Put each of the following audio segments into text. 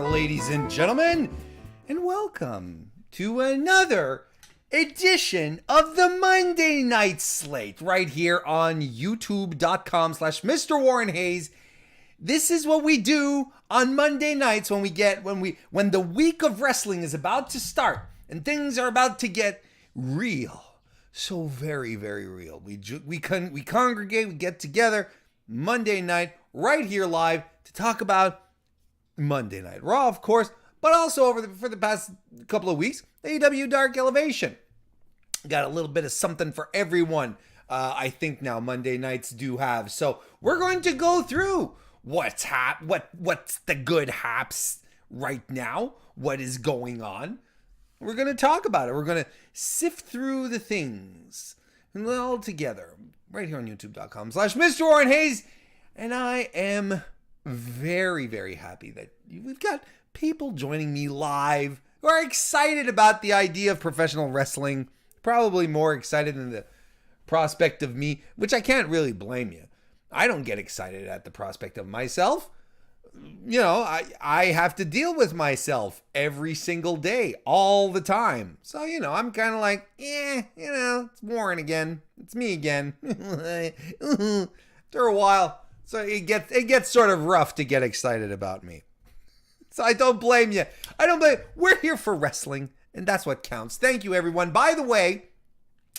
ladies and gentlemen, and welcome to another edition of the Monday Night Slate right here on youtube.com/MrWarrenHayes. This is what we do on Monday nights when the week of wrestling is about to start and things are about to get real. So very, very real. We congregate, we get together Monday night right here live to talk about Monday Night Raw, of course, but also for the past couple of weeks, AEW Dark Elevation. Got a little bit of something for everyone. I think now Monday nights do have. So we're going to go through what's the good haps right now, what is going on. We're going to talk about it. We're going to sift through the things all together right here on youtube.com/MrWarrenHayes. And I am very, very happy that we've got people joining me live who are excited about the idea of professional wrestling, probably more excited than the prospect of me, which I can't really blame you. I don't get excited at the prospect of myself. You know, I have to deal with myself every single day, all the time. So, you know, I'm kind of like, it's Warren again. It's me again. After a while. So it gets sort of rough to get excited about me. So I don't blame you. We're here for wrestling, and that's what counts. Thank you, everyone. By the way,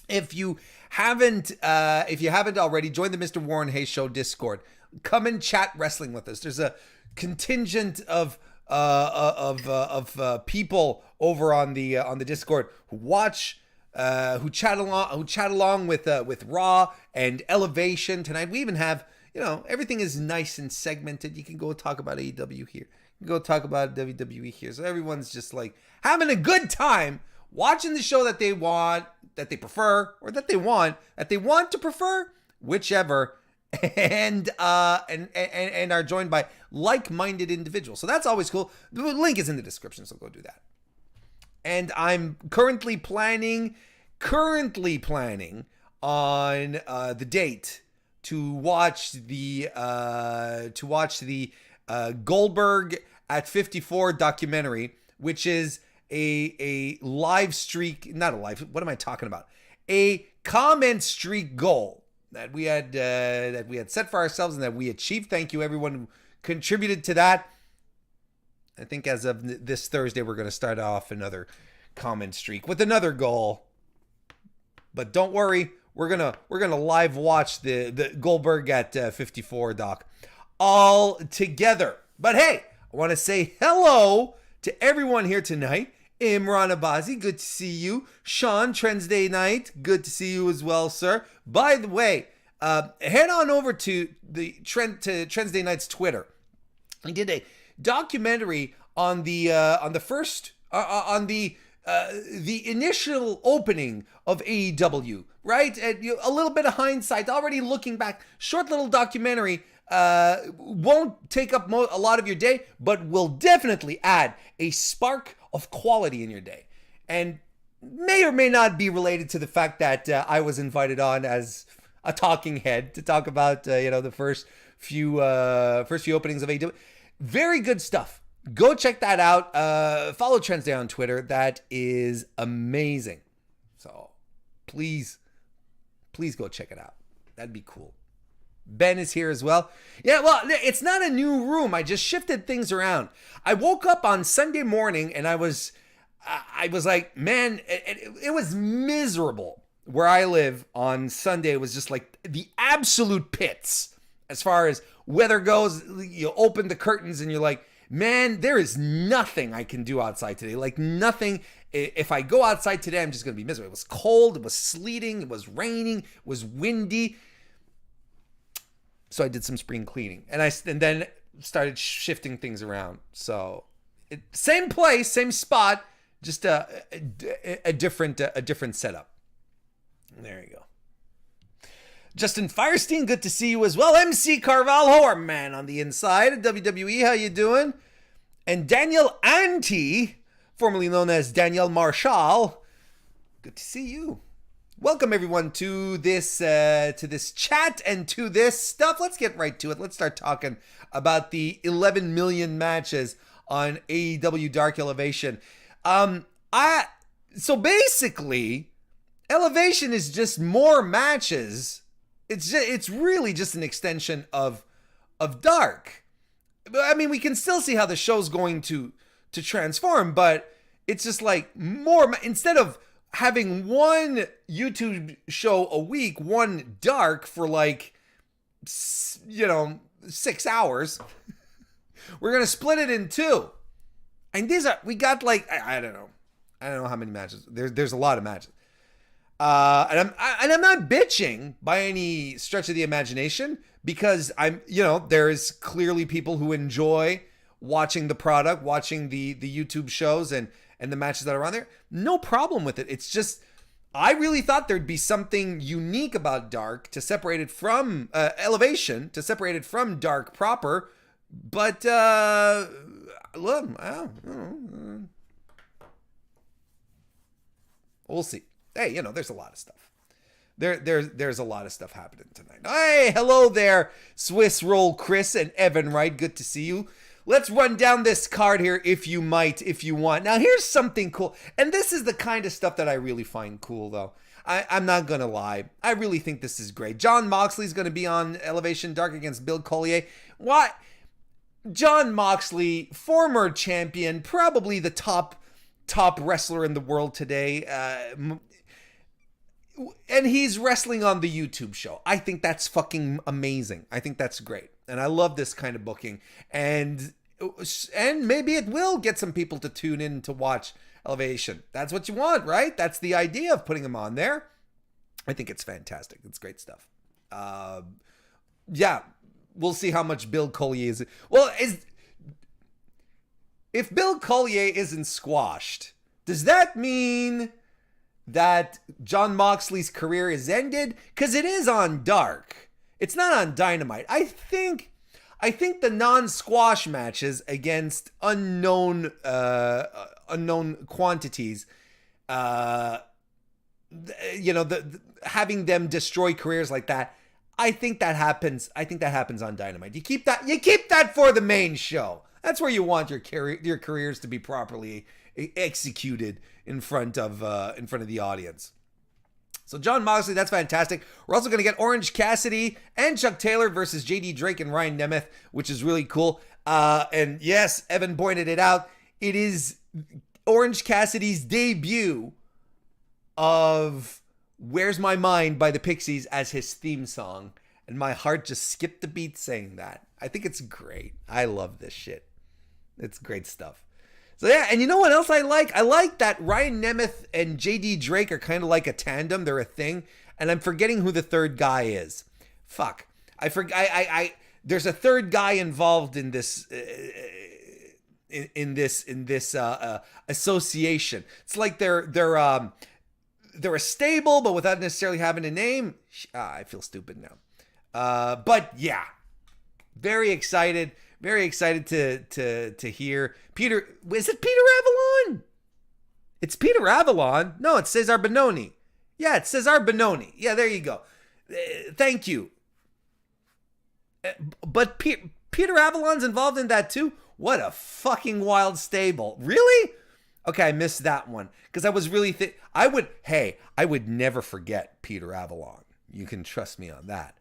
if you haven't already, join the Mr. Warren Hayes Show Discord. Come and chat wrestling with us. There's a contingent of people over on the Discord who watch, who chat along with Raw and Elevation tonight. We even have, everything is nice and segmented. You can go talk about AEW here. You can go talk about WWE here. So everyone's just like having a good time watching the show that they want, that they prefer, or that they want to prefer, whichever, and are joined by like-minded individuals. So that's always cool. The link is in the description, so go do that. And I'm currently planning on the date to watch the Goldberg at 54 documentary, which is a live streak, not a live, what am I talking about? A comment streak goal that we had set for ourselves and that we achieved. Thank you everyone who contributed to that. I think as of this Thursday, we're going to start off another comment streak with another goal. But don't worry, we're gonna live watch the Goldberg at 54 doc all together. But hey, I want to say hello to everyone here tonight. Imran Abazi, good to see you. Sean, Trensday Night, good to see you as well, sir. By the way, head on over to Trensday Night's Twitter. He did a documentary on the initial opening of AEW, right? And a little bit of hindsight, already looking back, short little documentary. Won't take up a lot of your day, but will definitely add a spark of quality in your day, and may or may not be related to the fact that I was invited on as a talking head to talk about the first few openings of AEW. Very good stuff. Go check that out. Follow Trensday on Twitter. That is amazing. So please go check it out. That'd be cool. Ben is here as well. Yeah, well, it's not a new room. I just shifted things around. I woke up on Sunday morning and I was like, man, it was miserable. Where I live on Sunday was just like the absolute pits as far as weather goes. You open the curtains and you're like, man, there is nothing I can do outside today. Like nothing. If I go outside today, I'm just going to be miserable. It was cold. It was sleeting. It was raining. It was windy. So I did some spring cleaning and then started shifting things around. So same place, same spot, just a different setup. There you go. Justin Firestein, good to see you as well. MC Carvalho, our man on the inside of WWE, how you doing? And Daniel Ante, formerly known as Danielle Marshall, good to see you. Welcome everyone to this chat and to this stuff. Let's get right to it. Let's start talking about the 11 million matches on AEW Dark Elevation. So basically, Elevation is just more matches. It's really just an extension of Dark. I mean, we can still see how the show's going to transform, but it's just like more, instead of having one YouTube show a week, one Dark for like, 6 hours, we're going to split it in two. And we got like, I don't know how many matches. There's a lot of matches. And I'm not bitching by any stretch of the imagination, because there's clearly people who enjoy watching the product, watching the YouTube shows and the matches that are on there. No problem with it. It's just, I really thought there'd be something unique about Dark to separate it from Elevation, to separate it from Dark proper. But look, we'll see. Hey, there's a lot of stuff. There's a lot of stuff happening tonight. Hey, hello there, Swiss Roll Chris and Evan Wright. Good to see you. Let's run down this card here if you want. Now, here's something cool. And this is the kind of stuff that I really find cool, though. I'm not going to lie. I really think this is great. Jon Moxley's going to be on Elevation Dark against Bill Collier. What? Jon Moxley, former champion, probably the top wrestler in the world today. And he's wrestling on the YouTube show. I think that's fucking amazing. I think that's great. And I love this kind of booking. And maybe it will get some people to tune in to watch Elevation. That's what you want, right? That's the idea of putting him on there. I think it's fantastic. It's great stuff. Yeah, we'll see how much Bill Collier is. Well, if Bill Collier isn't squashed, does that mean that Jon Moxley's career is ended? Because it is on Dark. It's not on Dynamite. I think the non-squash matches against unknown quantities, having them destroy careers like that, I think that happens. I think that happens on Dynamite. You keep that for the main show. That's where you want your careers to be properly executed in front of the audience. So Jon Moxley, that's fantastic. We're also going to get Orange Cassidy and Chuck Taylor versus JD Drake and Ryan Nemeth, which is really cool. And yes, Evan pointed it out. It is Orange Cassidy's debut of Where's My Mind by the Pixies as his theme song. And my heart just skipped a beat saying that. I think it's great. I love this shit. It's great stuff. So yeah, and you know what else I like? I like that Ryan Nemeth and JD Drake are kind of like a tandem. They're a thing. And I'm forgetting who the third guy is. Fuck. There's a third guy involved in this association. It's like they're a stable, but without necessarily having a name. I feel stupid now. But yeah, very excited. Very excited to hear Peter. Is it Peter Avalon? It's Peter Avalon. No, it's Cesar Bononi. Yeah, it's Cesar Bononi. Yeah, there you go. Thank you. But Peter Avalon's involved in that too? What a fucking wild stable. Really? Okay, I missed that one. Because I was really I would never forget Peter Avalon. You can trust me on that.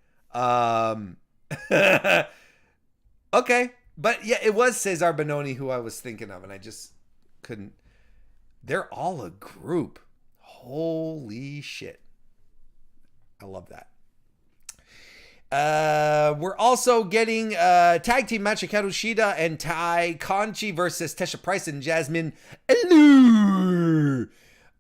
Okay, but yeah, it was Cesar Bononi who I was thinking of, and I just couldn't. They're all a group. Holy shit. I love that. We're also getting tag team match of Hikaru Shida and Tai Conchi versus Tesha Price and Jasmine Allure.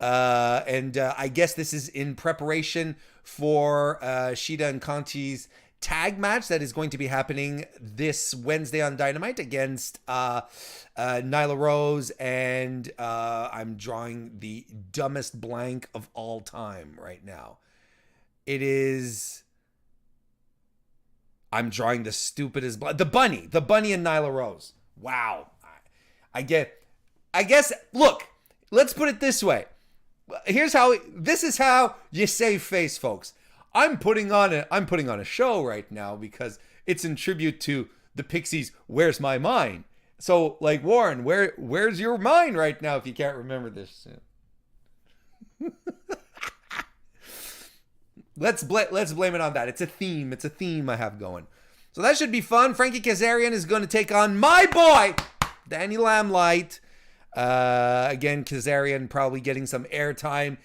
And I guess this is in preparation for Shida and Conchi's tag match that is going to be happening this Wednesday on Dynamite against Nyla Rose and I'm drawing the dumbest blank of all time right now. I'm drawing the stupidest blank. The bunny and Nyla Rose. Wow. I guess, look, let's put it this way. This is how you save face, folks. I'm putting on a show right now because it's in tribute to the Pixies' Where's My Mind. So, like, Warren, where's your mind right now if you can't remember this? Let's blame it on that. It's a theme. It's a theme I have going. So that should be fun. Frankie Kazarian is going to take on my boy, Danny Lamlight. Again, Kazarian probably getting some airtime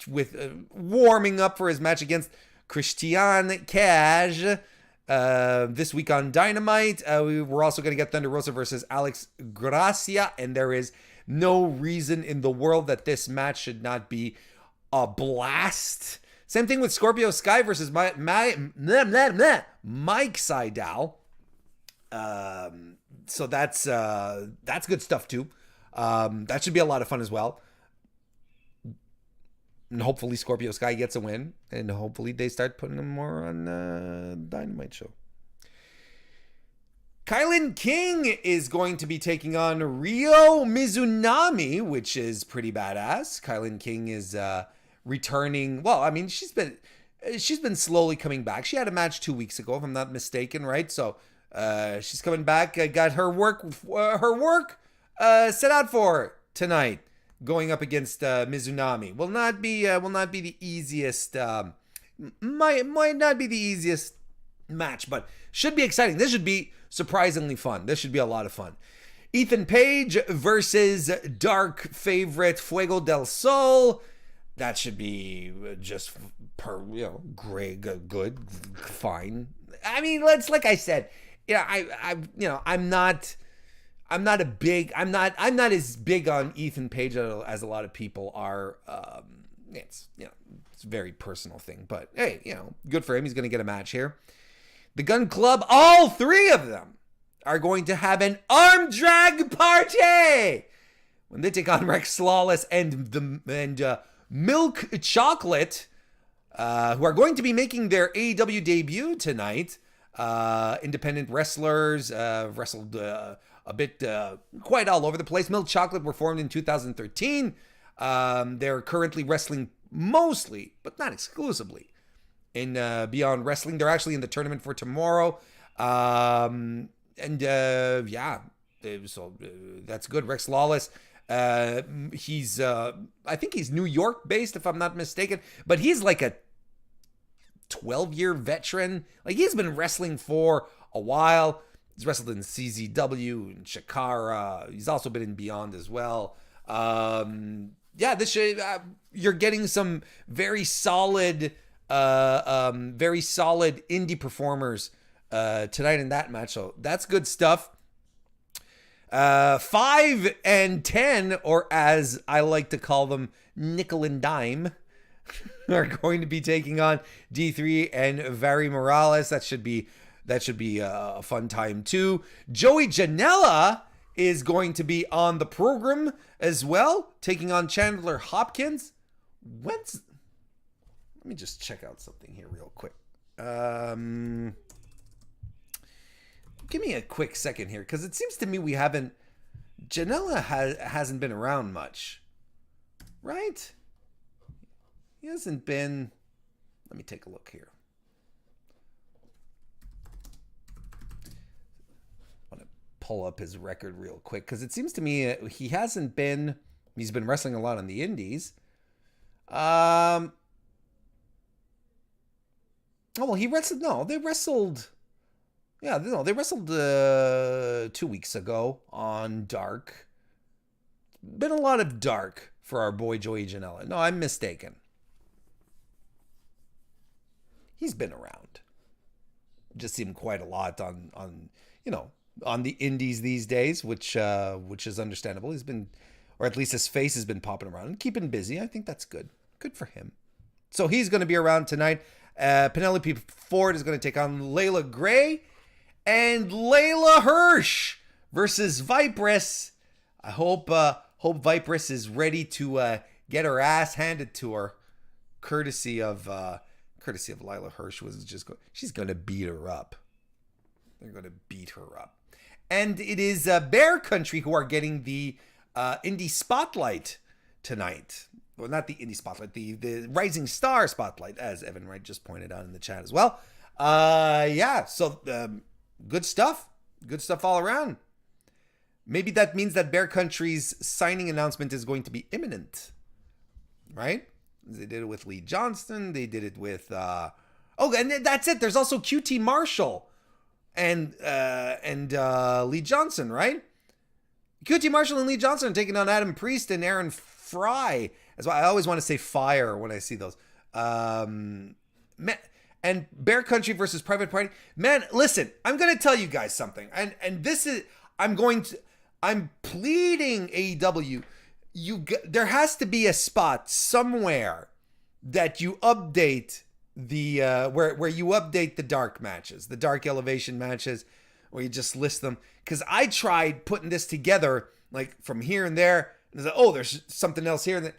with warming up for his match against Christian Cage this week on Dynamite. We're also going to get Thunder Rosa versus Alex Gracia, and there is no reason in the world that this match should not be a blast. Same thing with Scorpio Sky versus Mike Sydal. So that's good stuff too. That should be a lot of fun as well. And hopefully Scorpio Sky gets a win, and hopefully they start putting him more on the Dynamite show. Kylan King is going to be taking on Ryo Mizunami, which is pretty badass. Kylan King is returning. Well, I mean, she's been slowly coming back. She had a match 2 weeks ago, if I'm not mistaken, right? So she's coming back. Got her work set out for her tonight, going up against Mizunami. Will not be the easiest. Might not be the easiest match, but should be exciting. This should be surprisingly fun. This should be a lot of fun. Ethan Page versus dark favorite Fuego del Sol. That should be just great, good, fine. I mean, like I said, I'm not as big on Ethan Page as a lot of people are. It's a very personal thing, but hey, good for him. He's going to get a match here. The Gun Club, all three of them are going to have an arm drag party when they take on Rex Lawless and Milk Chocolate, who are going to be making their AEW debut tonight. Independent wrestlers, wrestled a bit quite all over the place. Milk Chocolate were formed in 2013. They're currently wrestling mostly, but not exclusively, in Beyond Wrestling. They're actually in the tournament for tomorrow. So that's good. Rex Lawless, he's I think he's New York based, if I'm not mistaken, but he's like a 12-year veteran. Like, he's been wrestling for a while. He's wrestled in CZW and Shakara. He's also been in Beyond as well. This should, you're getting some very solid indie performers tonight in that match. So that's good stuff. 5 and 10, or as I like to call them, nickel and dime, are going to be taking on D3 and Vary Morales. That should be a fun time too. Joey Janela is going to be on the program as well, taking on Chandler Hopkins. Let me just check out something here real quick. Give me a quick second here, because it seems to me Janela hasn't been around much, right? He hasn't been. Let me take a look here. I want to pull up his record real quick, because it seems to me he hasn't been. He's been wrestling a lot on the indies. Oh, well, he wrestled. No, they wrestled. Yeah, no, they wrestled 2 weeks ago on Dark. Been a lot of Dark for our boy Joey Janela. No, I'm mistaken. He's been around. Just seen him quite a lot on the indies these days, which is understandable. He's been, or at least his face has been popping around and keeping busy. I think that's good. Good for him. So he's going to be around tonight. Penelope Ford is going to take on Layla Gray. And Layla Hirsch versus Vipress. I hope Vipress is ready to get her ass handed to her, courtesy of Layla Hirsch. She's gonna beat her up. They're gonna beat her up. And it is Bear Country who are getting the Indie Spotlight tonight. Well, not the Indie Spotlight, the Rising Star Spotlight, as Evan Wright just pointed out in the chat as well. So good stuff. Good stuff all around. Maybe that means that Bear Country's signing announcement is going to be imminent, right? They did it with Lee Johnston. They did it with, and that's it. There's also QT Marshall and Lee Johnson, right? QT Marshall and Lee Johnson are taking on Adam Priest and Aaron Fry. That's why I always want to say Fire when I see those. And Bear Country versus Private Party. Man, listen, I'm going to tell you guys something. And this is, I'm pleading AEW. There has to be a spot somewhere that you update the where you update the dark matches, the dark elevation matches, where you just list them. Because I tried putting this together like from here and there. And there's something else here. And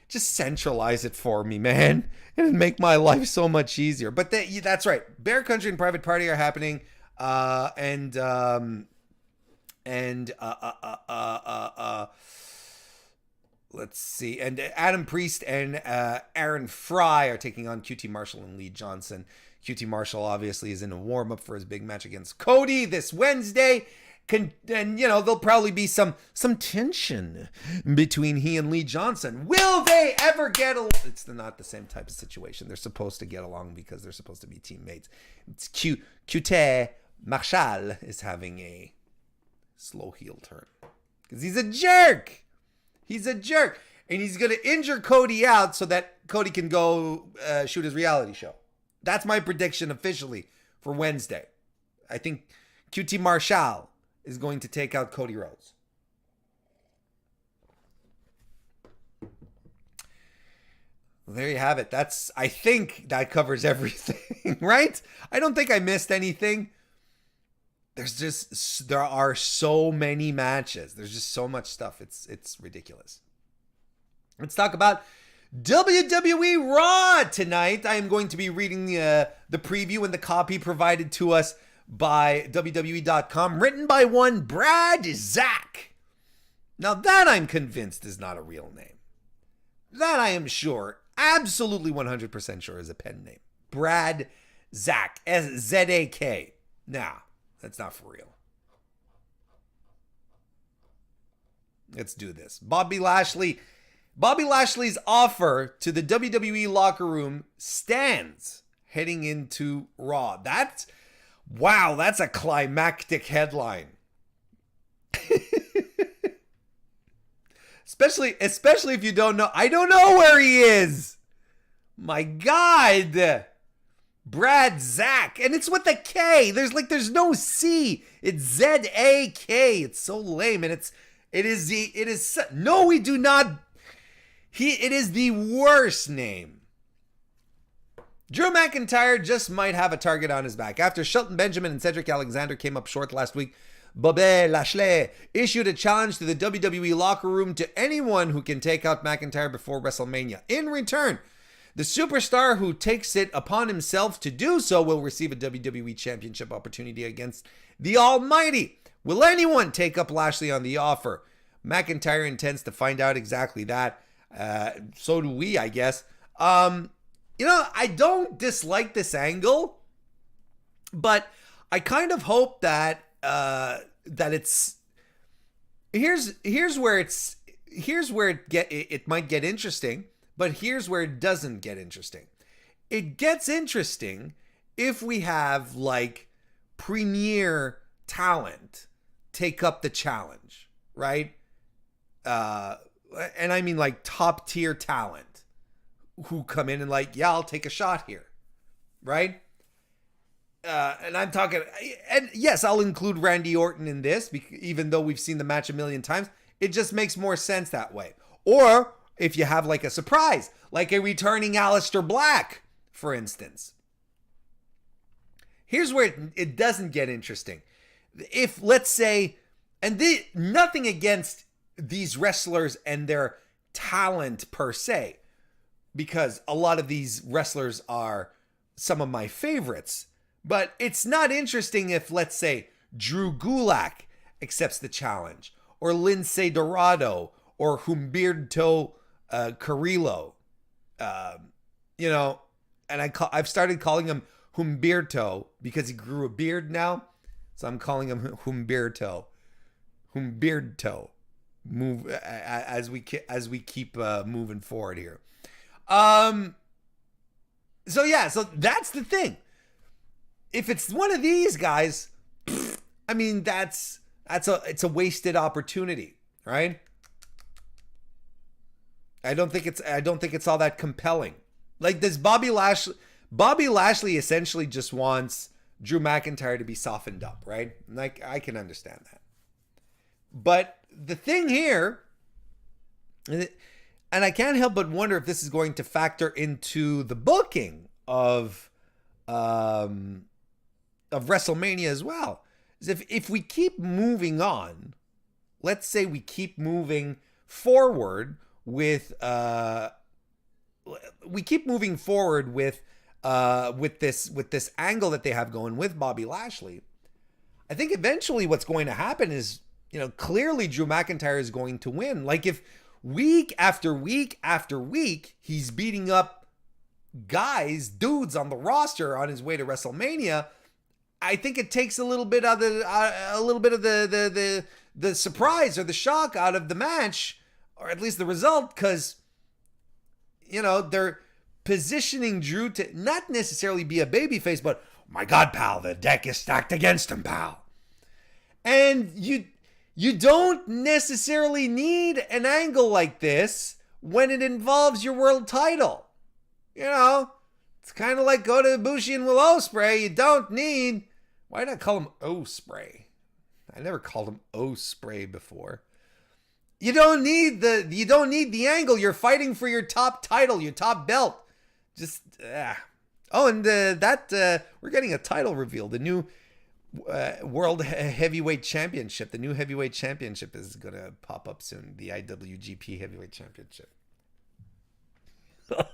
just centralize it for me, man. It'd make my life so much easier. But that's right. Bear Country and Private Party are happening. Let's see. And Adam Priest and Aaron Fry are taking on QT Marshall and Lee Johnson. QT Marshall obviously is in a warm-up for his big match against Cody this Wednesday. And, there'll probably be some tension between he and Lee Johnson. Will they ever get along? It's not the same type of situation. They're supposed to get along because they're supposed to be teammates. It's QT Marshall is having a slow heel turn because he's a jerk. He's a jerk. And he's going to injure Cody out so that Cody can go shoot his reality show. That's my prediction officially for Wednesday. I think QT Marshall is going to take out Cody Rhodes. Well, there you have it. I think that covers everything, right? I don't think I missed anything. There are so many matches. There's just so much stuff. It's ridiculous. Let's talk about WWE Raw tonight. I am going to be reading the preview and the copy provided to us by WWE.com, written by one Brad Zack. Now that I'm convinced is not a real name. That I am sure, absolutely 100% sure is a pen name. Brad Zack, Z-A-K. Nah. That's not for real. Let's do this. Bobby Lashley's offer to the WWE locker room stands heading into Raw. That's a climactic headline. especially if you don't know. I don't know where he is. My God. Brad Zack, and it's with a K. There's no C. It's Z-A-K. It's so lame, and it is the worst name. Drew McIntyre just might have a target on his back. After Shelton Benjamin and Cedric Alexander came up short last week, Bobby Lashley issued a challenge to the WWE locker room to anyone who can take out McIntyre before WrestleMania. In return, the superstar who takes it upon himself to do so will receive a WWE Championship opportunity against the Almighty. Will anyone take up Lashley on the offer? McIntyre intends to find out exactly that. So do we, I guess. I don't dislike this angle, but I kind of hope that it's here's where it might get interesting. But here's where it doesn't get interesting. It gets interesting if we have like premier talent take up the challenge, right? And I mean like top tier talent who come in and like, yeah, I'll take a shot here, right? And I'm talking, and yes, I'll include Randy Orton in this, even though we've seen the match a million times. It just makes more sense that way. Or if you have like a surprise, like a returning Aleister Black, for instance. Here's where it doesn't get interesting. If, let's say, nothing against these wrestlers and their talent per se, because a lot of these wrestlers are some of my favorites, but it's not interesting if, let's say, Drew Gulak accepts the challenge, or Lince Dorado, or Humberto Carrillo, and I've started calling him Humberto because he grew a beard now, So I'm calling him Humberto. Humberto. Move as we keep moving forward here. So that's the thing. If it's one of these guys, I mean it's a wasted opportunity, right? I don't think it's all that compelling. Like, does Bobby Lashley essentially just wants Drew McIntyre to be softened up, right? Like, I can understand that. But the thing here, and I can't help but wonder if this is going to factor into the booking of WrestleMania as well, is if we keep moving on, let's say we keep moving forward with this angle that they have going with Bobby Lashley. I think eventually what's going to happen is, clearly Drew McIntyre is going to win. Like, if week after week after week he's beating up dudes on the roster on his way to WrestleMania, I think it takes a little bit of the surprise or the shock out of the match, or at least the result, because they're positioning Drew to not necessarily be a babyface, but my God, pal, the deck is stacked against him, pal. And you don't necessarily need an angle like this when it involves your world title. It's kind of like go to Ibushi and Will Ospreay. You don't need... Why did I call him Ospreay? I never called him Ospreay before. You don't need the angle. You're fighting for your top title, your top belt. Just Oh, and we're getting a title reveal. The new World Heavyweight Championship. The new Heavyweight Championship is going to pop up soon. The IWGP Heavyweight Championship. A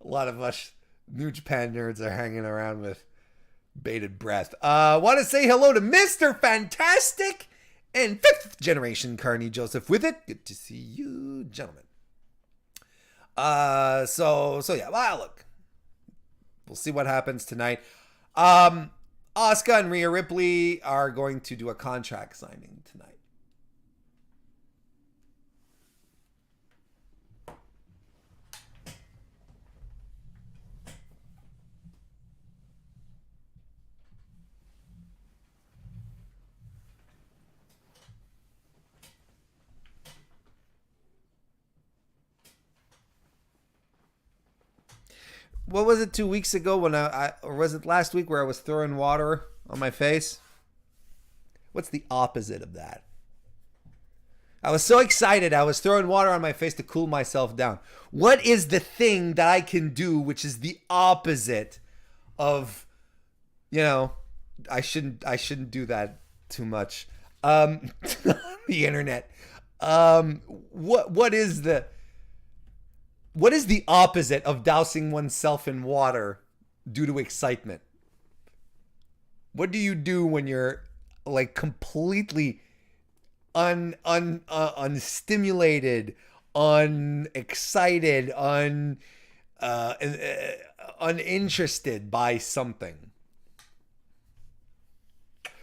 lot of us New Japan nerds are hanging around with bated breath. Want to say hello to Mr. Fantastic and 5th generation Carney Joseph with it. Good to see you, gentlemen. So yeah, well, look, we'll see what happens tonight. Asuka and Rhea Ripley are going to do a contract signing tonight. What was it 2 weeks ago when or was it last week where I was throwing water on my face? What's the opposite of that? I was so excited. I was throwing water on my face to cool myself down. What is the thing that I can do which is the opposite of, I shouldn't do that too much. The internet. What is the opposite of dousing oneself in water due to excitement? What do you do when you're like completely unstimulated, unexcited, uninterested by something?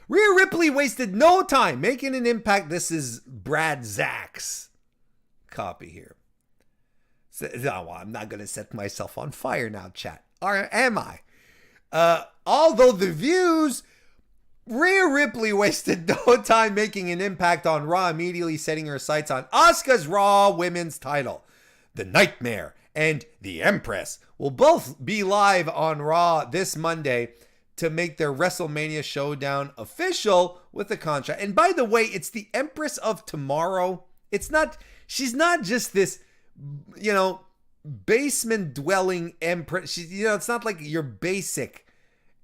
Rhea Ripley wasted no time making an impact. This is Brad Zach's copy here. No, I'm not going to set myself on fire now, chat. Or am I? Although the views, Rhea Ripley wasted no time making an impact on Raw, immediately setting her sights on Asuka's Raw Women's title. The Nightmare and the Empress will both be live on Raw this Monday to make their WrestleMania showdown official with the contract. And by the way, it's the Empress of Tomorrow. She's not just this, basement dwelling empress. She's, it's not like your basic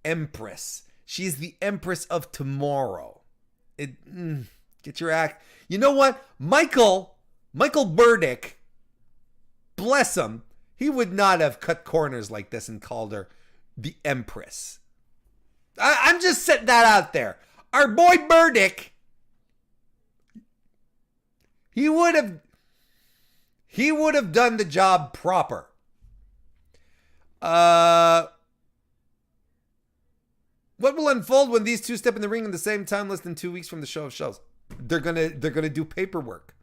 empress. She's the Empress of Tomorrow. Get your act. You know what? Michael Burdick, bless him, he would not have cut corners like this and called her the Empress. I'm just setting that out there. Our boy Burdick, he would have done the job proper. What will unfold when these two step in the ring in the same time less than 2 weeks from the show of shows? They're gonna do paperwork.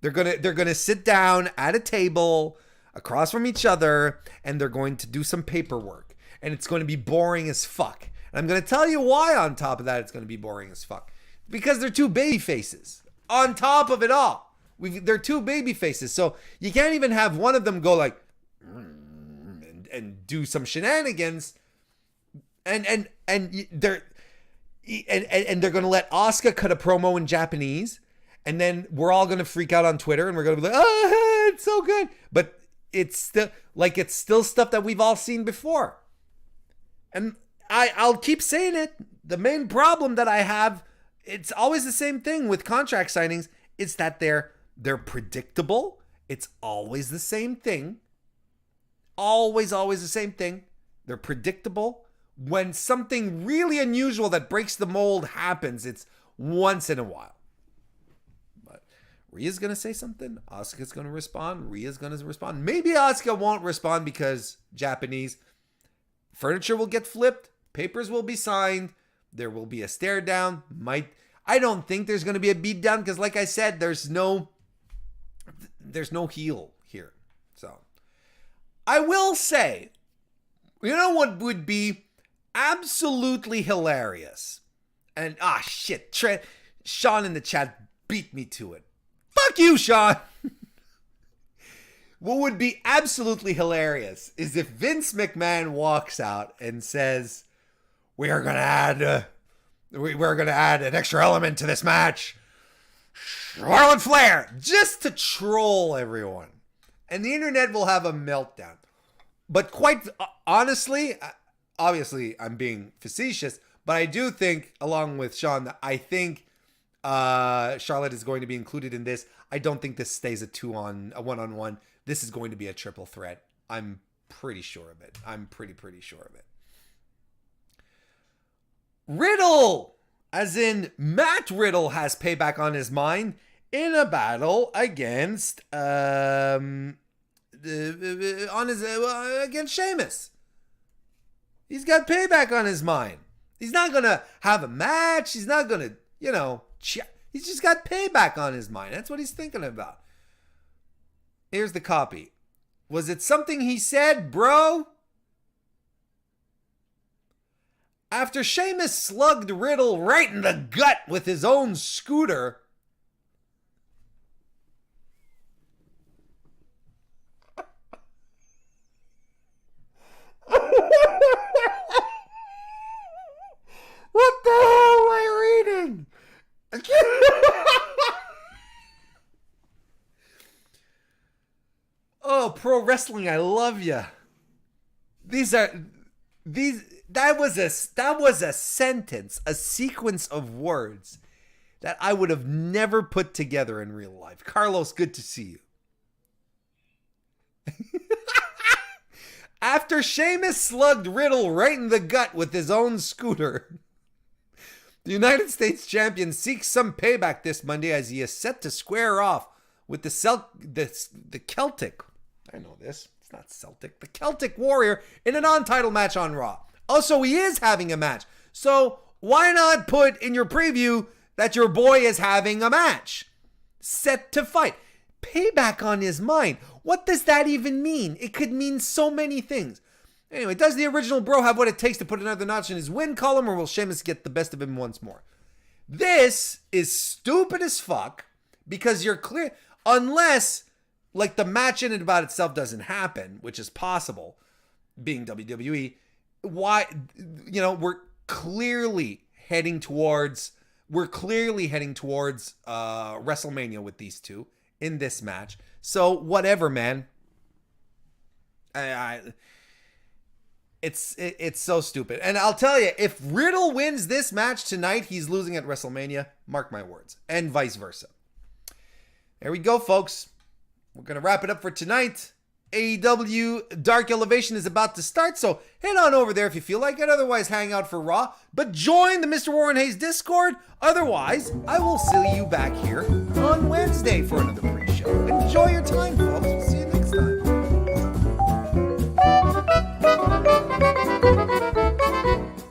They're gonna sit down at a table across from each other, and they're going to do some paperwork, and it's going to be boring as fuck. And I'm gonna tell you why. On top of that, it's going to be boring as fuck, because they're two baby faces. On top of it all, they're two baby faces, so you can't even have one of them go like and do some shenanigans, and they're going to let Osaka cut a promo in Japanese, and then we're all going to freak out on Twitter, and we're going to be like, oh, it's so good. But it's still stuff that we've all seen before. And I'll keep saying it. The main problem that I have, it's always the same thing with contract signings. It's that they're predictable. It's always the same thing. Always the same thing. They're predictable. When something really unusual that breaks the mold happens, it's once in a while. But Rhea's going to say something. Asuka's going to respond. Rhea's going to respond. Maybe Asuka won't respond because Japanese. Furniture will get flipped. Papers will be signed. There will be a stare down. I don't think there's going to be a beat down because, like I said, there's no heel here. So I will say, you know what would be absolutely hilarious? And shit, Sean in the chat beat me to it. Fuck you, Sean. What would be absolutely hilarious is if Vince McMahon walks out and says, we're gonna add an extra element to this match, Charlotte Flair, just to troll everyone, and the internet will have a meltdown. But quite honestly, obviously I'm being facetious, but I do think, along with Sean, that I think Charlotte is going to be included in this. I don't think this stays a one-on-one. This is going to be a triple threat. I'm pretty sure of it. I'm pretty sure of it. Riddle, as in Matt Riddle, has payback on his mind in a battle against against Sheamus. He's got payback on his mind. He's not gonna have a match. He's not gonna, he's just got payback on his mind. That's what he's thinking about. Here's the copy. Was it something he said, bro? After Sheamus slugged Riddle right in the gut with his own scooter, what the hell am I reading? Oh, pro wrestling, I love ya. That was a sentence, a sequence of words that I would have never put together in real life. Carlos, good to see you. After Sheamus slugged Riddle right in the gut with his own scooter, the United States champion seeks some payback this Monday as he is set to square off with the Celtic. I know this. It's not Celtic. The Celtic Warrior in a non-title match on Raw. Also, he is having a match. So why not put in your preview that your boy is having a match? Set to fight. Payback on his mind. What does that even mean? It could mean so many things. Anyway, does the original bro have what it takes to put another notch in his win column, or will Sheamus get the best of him once more? This is stupid as fuck because you're clear, unless like the match in and about itself doesn't happen, which is possible, being WWE. Why, we're clearly heading towards WrestleMania with these two in this match. So whatever, man. It's so stupid. And I'll tell you, if Riddle wins this match tonight, he's losing at WrestleMania. Mark my words. And vice versa. There we go, folks. We're going to wrap it up for tonight. AEW Dark Elevation is about to start, so head on over there if you feel like it. Otherwise, hang out for Raw. But join the MrWarrenHayes Discord. Otherwise, I will see you back here on Wednesday for another pre-show. Enjoy your time.